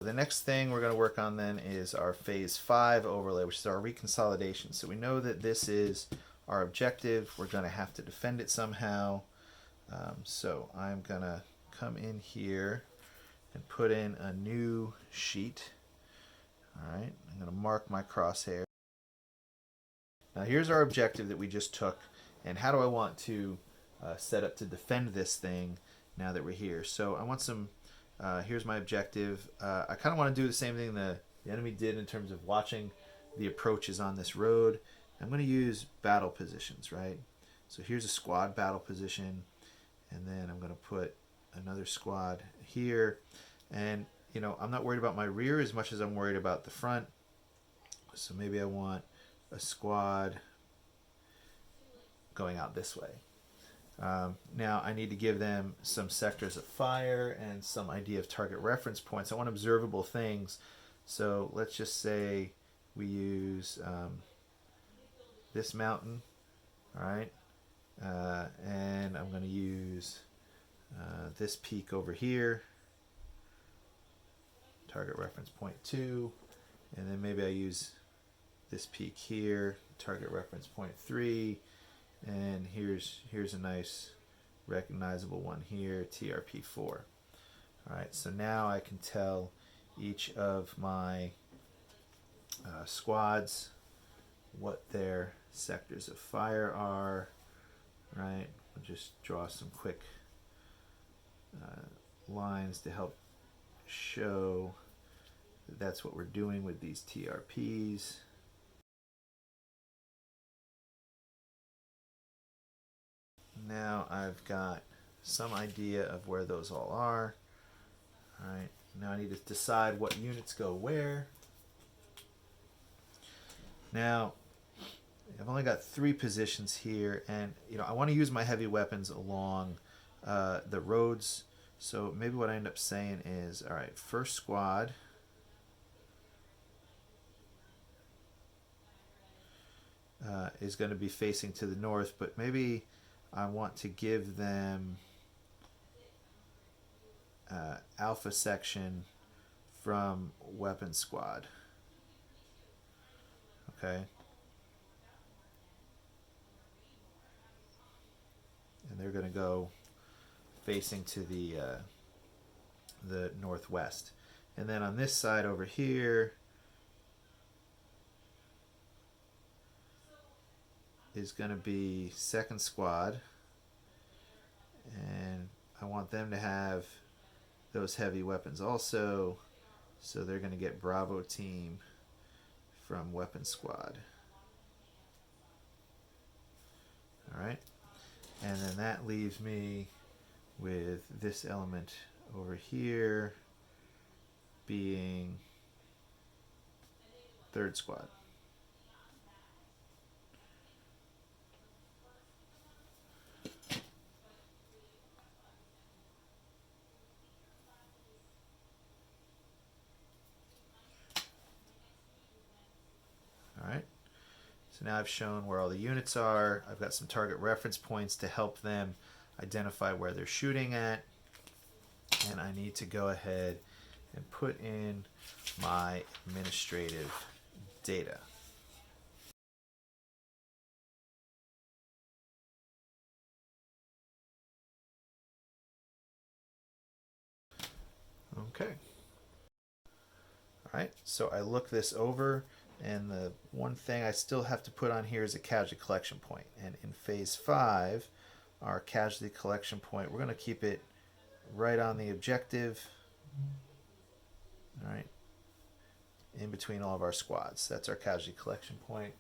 The next thing we're going to work on then is our phase 5 overlay, which is our reconsolidation. So we know that this is our objective. We're going to have to defend it somehow. So I'm going to come in here and put in a new sheet. All right, I'm going to mark my crosshair. Now here's our objective that we just took, and how do I want to set up to defend this thing now that we're here? So I want some, here's my objective. I kind of want to do the same thing the enemy did in terms of watching the approaches on this road. I'm going to use battle positions, right? So here's a squad battle position, and then I'm going to put another squad here. And you know, I'm not worried about my rear as much as I'm worried about the front. So maybe I want a squad going out this way. Now I need to give them some sectors of fire and some idea of target reference points. I want observable things. So let's just say we use this mountain, all right? And I'm going to use this peak over here, target reference point 2, and then maybe I use this peak here, target reference point 3, and here's a nice recognizable one here, TRP 4. All right, so now I can tell each of my squads what their sectors of fire are. Right, I'll just draw some quick lines to help show that that's what we're doing with these TRPs. Now I've got some idea of where those all are. All right, now I need to decide what units go where. Now I've only got 3 positions here, and you know, I want to use my heavy weapons along the roads. So maybe what I end up saying is, all right, first squad is going to be facing to the north, but maybe I want to give them alpha section from weapon squad. Okay. And they're going to go facing to the northwest. And then on this side over here is going to be second squad, and I want them to have those heavy weapons also, so they're going to get Bravo team from weapon squad. All right, and then that leaves me with this element over here being third squad. All right, so now I've shown where all the units are. I've got some target reference points to help them identify where they're shooting at. And I need to go ahead and put in my administrative data. Okay. All right, so I look this over, and the one thing I still have to put on here is a casualty collection point. And in phase 5, our casualty collection point, we're going to keep it right on the objective. All right, in between all of our squads. That's our casualty collection point.